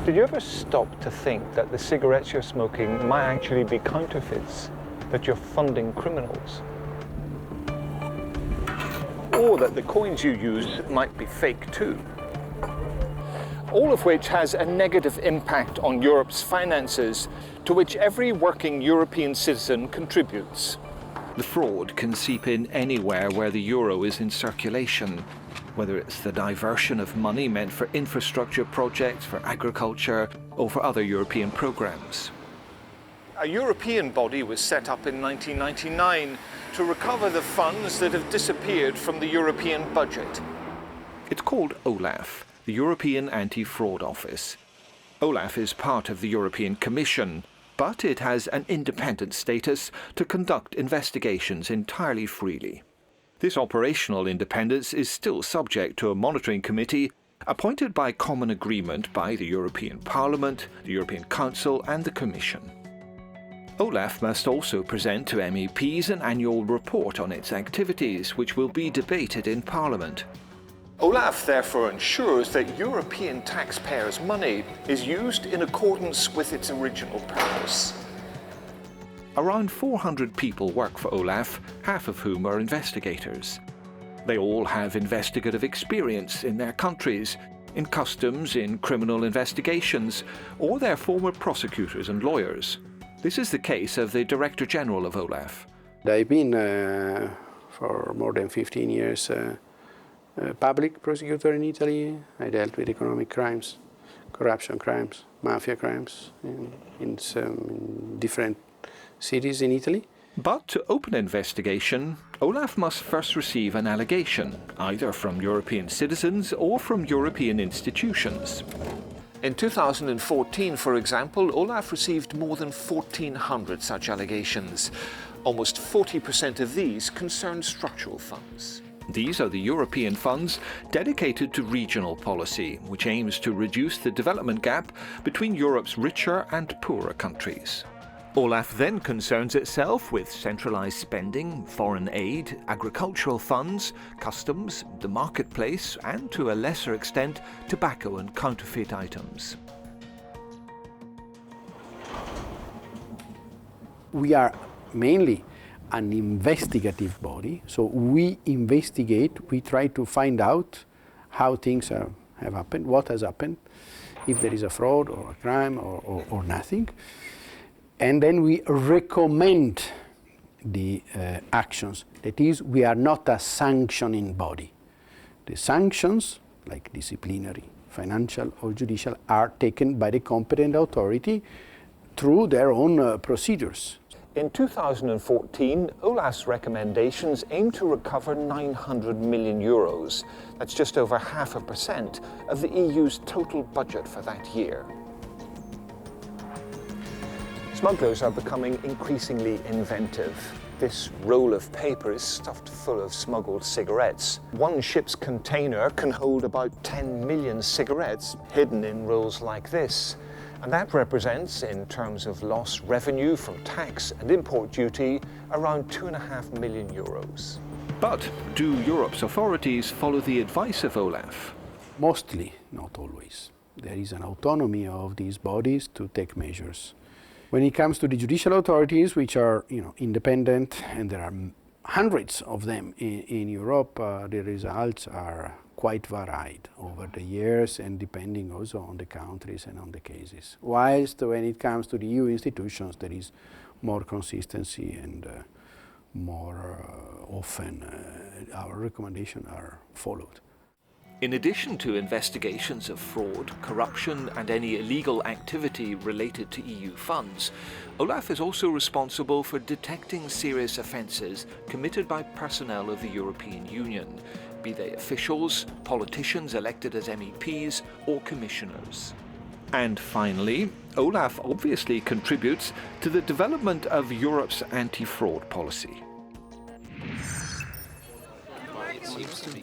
Did you ever stop to think that the cigarettes you're smoking might actually be counterfeits, that you're funding criminals? Or that the coins you use might be fake too? All of which has a negative impact on Europe's finances, to which every working European citizen contributes. The fraud can seep in anywhere where the euro is in circulation, whether it's the diversion of money meant for infrastructure projects, for agriculture, or for other European programs. A European body was set up in 1999 to recover the funds that have disappeared from the European budget. It's called OLAF, the European Anti-Fraud Office. OLAF is part of the European Commission, but it has an independent status to conduct investigations entirely freely. This operational independence is still subject to a monitoring committee appointed by common agreement by the European Parliament, the European Council and the Commission. OLAF must also present to MEPs an annual report on its activities, which will be debated in Parliament. OLAF therefore ensures that European taxpayers' money is used in accordance with its original purpose. Around 400 people work for OLAF, half of whom are investigators. They all have investigative experience in their countries, in customs, in criminal investigations, or they're former prosecutors and lawyers. This is the case of the Director General of OLAF. I've been for more than 15 years public prosecutor in Italy. I dealt with economic crimes, corruption crimes, mafia crimes in some different cities in Italy. But to open investigation, OLAF must first receive an allegation, either from European citizens or from European institutions. In 2014, for example, OLAF received more than 1,400 such allegations. Almost 40% of these concern structural funds. These are the European funds dedicated to regional policy, which aims to reduce the development gap between Europe's richer and poorer countries. OLAF then concerns itself with centralised spending, foreign aid, agricultural funds, customs, the marketplace, and to a lesser extent, tobacco and counterfeit items. We are mainly an investigative body, so we investigate, we try to find out how things have happened, what has happened, if there is a fraud or a crime or nothing. And then we recommend the actions. That is, we are not a sanctioning body. The sanctions, like disciplinary, financial or judicial, are taken by the competent authority through their own procedures. In 2014, OLAF's recommendations aim to recover 900 million euros. That's just over 0.5% of the EU's total budget for that year. Smugglers are becoming increasingly inventive. This roll of paper is stuffed full of smuggled cigarettes. One ship's container can hold about 10 million cigarettes hidden in rolls like this. And that represents, in terms of lost revenue from tax and import duty, around 2.5 million euros. But do Europe's authorities follow the advice of OLAF? Mostly, not always. There is an autonomy of these bodies to take measures. When it comes to the judicial authorities, which are independent, and there are hundreds of them in Europe, the results are quite varied over the years and depending also on the countries and on the cases. Whilst when it comes to the EU institutions, there is more consistency and more often our recommendations are followed. In addition to investigations of fraud, corruption and any illegal activity related to EU funds, OLAF is also responsible for detecting serious offences committed by personnel of the European Union, be they officials, politicians elected as MEPs or commissioners. And finally, OLAF obviously contributes to the development of Europe's anti-fraud policy. It seems to be